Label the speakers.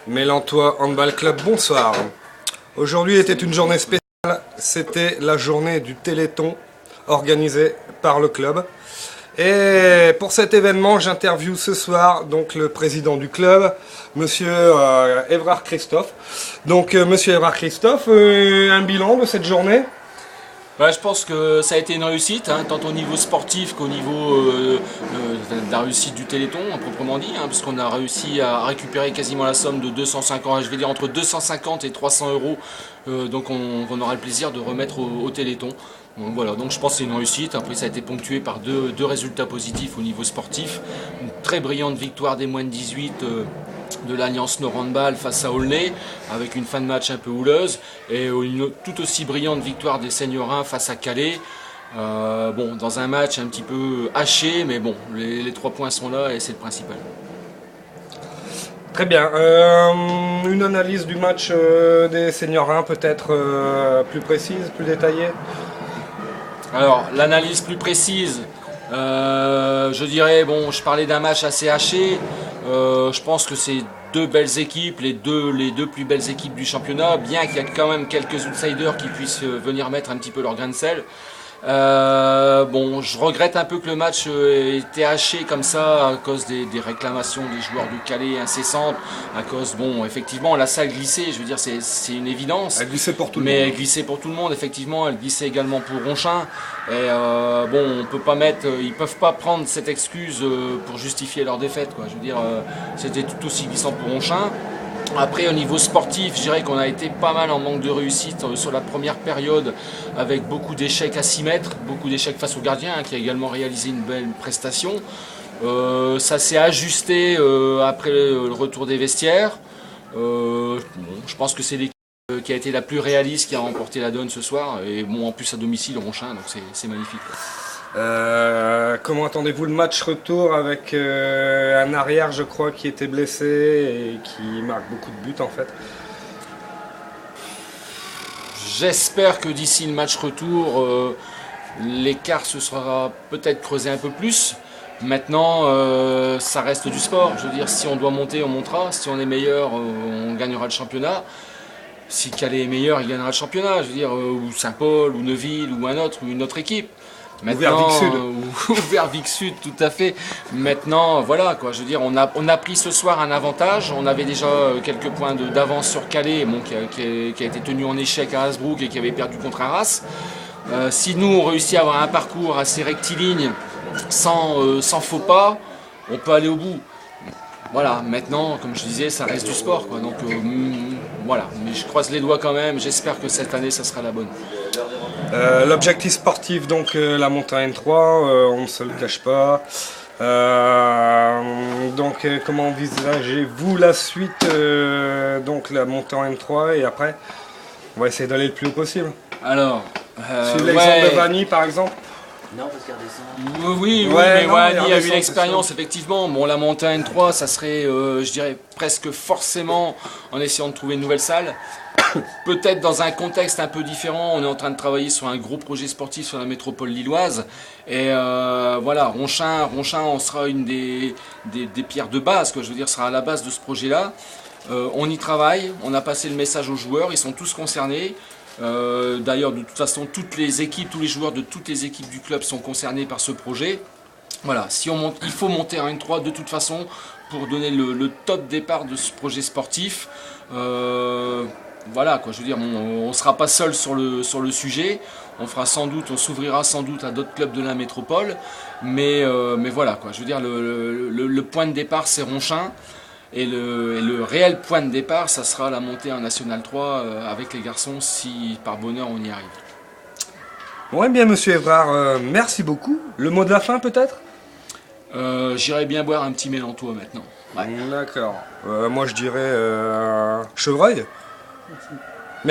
Speaker 1: Mélantois Handball Club, bonsoir. Aujourd'hui était une journée spéciale, c'était la journée du Téléthon organisé par le club. Et pour cet événement, j'interviewe ce soir donc le président du club, monsieur Évrard Christophe. Donc monsieur Évrard Christophe, un bilan de cette journée?
Speaker 2: Je pense que ça a été une réussite, tant au niveau sportif qu'au niveau de la réussite du Téléthon, proprement dit, parce qu'on a réussi à récupérer quasiment la somme de 250, je vais dire entre 250 et 300 euros, donc on aura le plaisir de remettre au Téléthon. Donc voilà, donc je pense que c'est une réussite. Après, ça a été ponctué par deux résultats positifs au niveau sportif. Une très brillante victoire des moins de 18 de l'Alliance Nord Handball face à Aulnay, avec une fin de match un peu houleuse, et une tout aussi brillante victoire des Seniors 1 face à Calais. Dans un match un petit peu haché, mais bon, les 3 points sont là et c'est le principal.
Speaker 1: Très bien. Une analyse du match des Seniors 1 peut-être plus précise, plus détaillée?
Speaker 2: Alors, l'analyse plus précise, je dirais, je parlais d'un match assez haché. Je pense que c'est deux belles équipes, les deux plus belles équipes du championnat, bien qu'il y a quand même quelques outsiders qui puissent venir mettre un petit peu leur grain de sel. Je regrette un peu que le match ait été haché comme ça à cause des réclamations des joueurs du Calais incessantes, à cause, effectivement, la salle glissait, je veux dire, c'est une évidence.
Speaker 1: Elle glissait pour tout le monde.
Speaker 2: Mais elle glissait pour tout le monde, effectivement, elle glissait également pour Ronchin. Et on peut pas ils peuvent pas prendre cette excuse pour justifier leur défaite, quoi. Je veux dire, c'était tout aussi glissant pour Ronchin. Après, au niveau sportif, je dirais qu'on a été pas mal en manque de réussite sur la première période, avec beaucoup d'échecs à 6 mètres, beaucoup d'échecs face au gardien, qui a également réalisé une belle prestation. Ça s'est ajusté après le retour des vestiaires. Je pense que c'est l'équipe qui a été la plus réaliste qui a remporté la donne ce soir. Et en plus à domicile, Ronchin, donc c'est magnifique.
Speaker 1: Comment attendez-vous le match retour avec un arrière, je crois, qui était blessé et qui marque beaucoup de buts en fait?
Speaker 2: J'espère que d'ici le match retour, l'écart se sera peut-être creusé un peu plus. Maintenant, ça reste du sport. Je veux dire, si on doit monter, on montera. Si on est meilleur, on gagnera le championnat. Si Calais est meilleur, il gagnera le championnat. Je veux dire, ou Saint-Paul, ou Neuville, ou une autre équipe.
Speaker 1: Maintenant,
Speaker 2: ou vers Vic Sud, tout à fait. Maintenant, voilà, quoi. Je veux dire, on a pris ce soir un avantage. On avait déjà quelques points d'avance sur Calais, qui a été tenu en échec à Hasbrook et qui avait perdu contre Arras. Si nous, on réussit à avoir un parcours assez rectiligne, sans faux pas, on peut aller au bout. Voilà, maintenant, comme je disais, ça reste du sport, quoi. Donc, voilà. Mais je croise les doigts quand même. J'espère que cette année, ça sera la bonne.
Speaker 1: L'objectif sportif, donc la montée en N3, on ne se le cache pas. Comment envisagez-vous la suite, donc la montée en N3 et après, on va essayer d'aller le plus haut possible.
Speaker 2: Alors,
Speaker 1: sur l'exemple de Vanny par exemple.
Speaker 2: Non, parce qu'elle descend. Oui, mais Wani a eu l'expérience, effectivement. La montée à N3, ça serait, je dirais, presque forcément en essayant de trouver une nouvelle salle. Peut-être dans un contexte un peu différent, on est en train de travailler sur un gros projet sportif sur la métropole lilloise. Et Ronchin, on sera une des pierres de base, quoi. Je veux dire, sera à la base de ce projet-là. On y travaille, on a passé le message aux joueurs, ils sont tous concernés. D'ailleurs, de toute façon, toutes les équipes, tous les joueurs de toutes les équipes du club sont concernés par ce projet. Voilà, si on monte, il faut monter en N3 de toute façon pour donner le top départ de ce projet sportif. Voilà, quoi, je veux dire, on ne sera pas seul sur le sujet. On s'ouvrira sans doute à d'autres clubs de la métropole. Mais voilà, quoi, je veux dire, le point de départ, c'est Ronchin. Et le réel point de départ, ça sera la montée en National 3 avec les garçons, si par bonheur on y arrive.
Speaker 1: Ouais, bien, monsieur Évrard, merci beaucoup. Le mot de la fin, peut-être?
Speaker 2: J'irai bien boire un petit Mélantois maintenant.
Speaker 1: Ouais. D'accord. Moi, je dirais chevreuil. Merci.